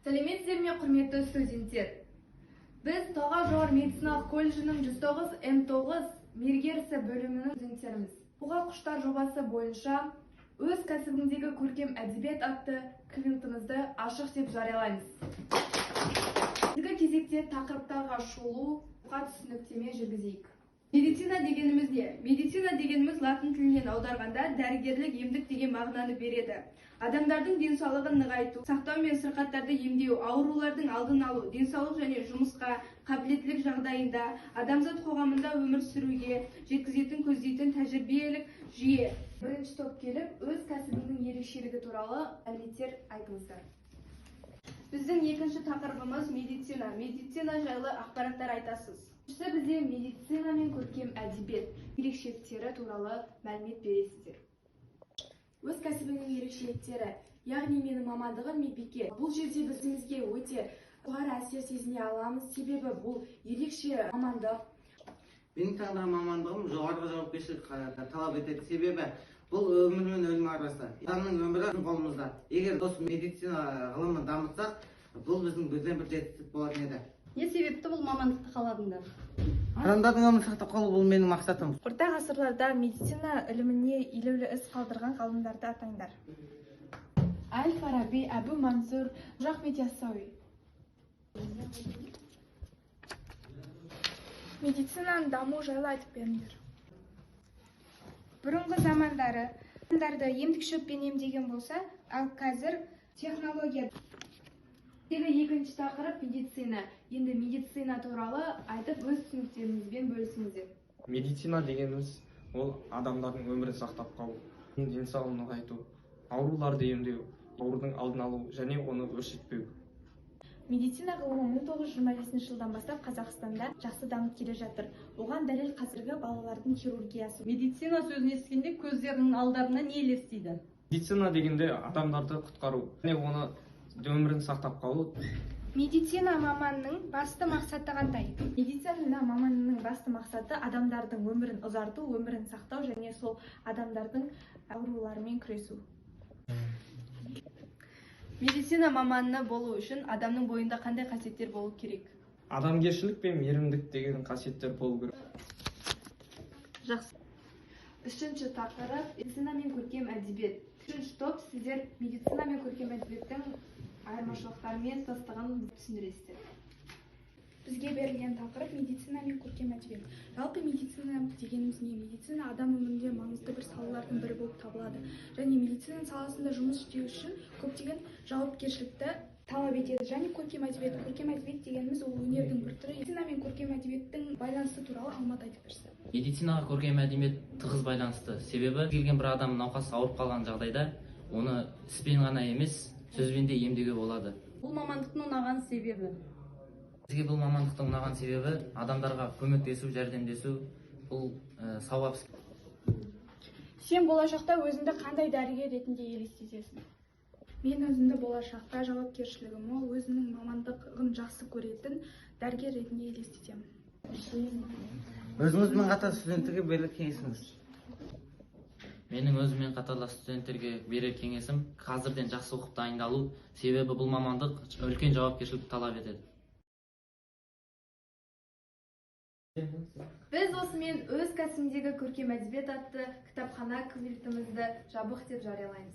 Сәлеметсіздер ме, құрметті студенттер? Біз Талғар жоғары медициналық колледжінің 109 М9 мергерісі бөлімінің студенттеріміз. Қоға құштар жобасы бойынша өз кәсібіңдегі көркем әдебиет атты квинтімізді ашық деп жариялаймыз. Ендігі кезекте тақырыптарға шолу, түсініктеме жүргізейік. Медицина дегеніміз не? Медицина дегеніміз латын тілінен аударғанда дәрігерлік, емдік деген мағынаны береді. Адамдардың денсаулығын нығайту, сақтау мен сырқаттарды емдеу, аурулардың алдын алу, денсаулық және жұмысқа қабілеттілік жағдайында адамзат қоғамында өмір сүруге жеткізетін көздейтін тәжірибелік жүйе. Бірінші топ келіп, өз кәсібінің ерекшелігі туралы мәліметтер айтыңыздар. Біздің екінші тақырыбымыз медицина. Медицина жайлы ақпараттар айтасыз. Бізде медицина мен көркем әдебиет ерекшеліктері туралы мәлімет бересіздер. Өз кәсібінің ерекшеліктері, яғни менің мамандығым медбике. Бұл жерде біздімізге өте жоғары әсер сезіне аламыз, себебі бұл ерекше мамандық. Менің таңдаған мамандығым жоғарғы жауапкершілік талап етеді, себебі бұл өмір мен өлім арасы. Адамның өмірі біздің қолымызда. Егер осы медицина ғылымын дамытсақ, бұл біздің бірден бір жетістік болатын еді. Не себепті бұл мамандықты қаладыңдар? Адамдардың өмірін сақтап қалу бұл менің мақсатым. Орта ғасырларда медицина іліміне елеулі із қалдырған ғалымдарды атаңдар. Әл-Фараби, Әбу Мансур, Ахмед Яссауи. Медицинаның даму жайлы айтып беріңдер. Бұрынғы замандары емдік шөппен емдеген болса, ал қазір технология. Екінші тақырып медицина. Енді медицина туралы айтып өз түсініктеріңізбен бөлісіңіздер. Медицина дегеніміз ол адамдардың өмірін сақтап қалу, денсаулығын нығайту, ауруларды емдеу, аурудың алдын алу және оны өршітпеу. Медицина ғылымы 1925 жылдан бастап Қазақстанда жақсы дамып келе жатыр. Оған дәлел қазіргі балалардың хирургиясы. Медицина сөзін естігенде көздерінің алдарына не елестейді? Медицина дегенде адамдарды құтқару және оны өмірін сақтап қалу. Медицина маманының басты мақсаты қандай? Медицина маманының басты мақсаты адамдардың өмірін ұзарту, өмірін сақтау және сол адамдардың ауруларымен күресу. Медицина маманы болу үшін адамның бойында қандай қасиеттер болу керек? Адамгершілік пен мейірімділік деген қасиеттер болу керек. Жақсы. Үшінші тақырып медицина мен көркем әдебиет. Үшінші топ сіздер медицина мен көркем әдебиеттің айырмашылықтары мен тұтастығын түсіндіресіздер. Бізге берілген тақырып медицина мен көркем әдебиет. Жалпы медицина дегеніміз не? Медицина адам өмірінде маңызды бір салалардың бірі болып табылады. Және медицина саласында жұмыс істеу үшін көптеген жауапкершілікті талап етеді. Және көркем әдебиет дегеніміз ол өнердің бір түрі. Медицина мен көркем әдебиеттің байланысы туралы Алмат айтып берсін. Медицинаға көркем әдебиет тығыз байланысты. Себебі келген бір адам науқас ауырып қалған жағдайда оны іспен ғана емес, сөзбен де емдеуге болады. Бұл мамандықтың ұнаған себебі? Бізге бұл мамандықтың ұнаған себебі адамдарға көмектесу, жәрдемдесу, бұл сауап. Сен болашақта өзіңді қандай дәрігер ретінде елестетесің? Мен өзімді болашақта жауапкершілігі мол, өзінің мамандығын жақсы көретін дәрігер ретінде елестетемін. Өзіңізбен қатар студенттерге берер кеңесіңіз? Менің өзіммен қатарлас студенттерге берер кеңесім қазірден жақсы оқып дайындалу, себебі бұл мамандық үлкен жауапкершілік талап етеді. Біз осымен өз кәсібіндегі көркем әдебиет атты кітапхана квинтімізді жабық деп жариялаймыз.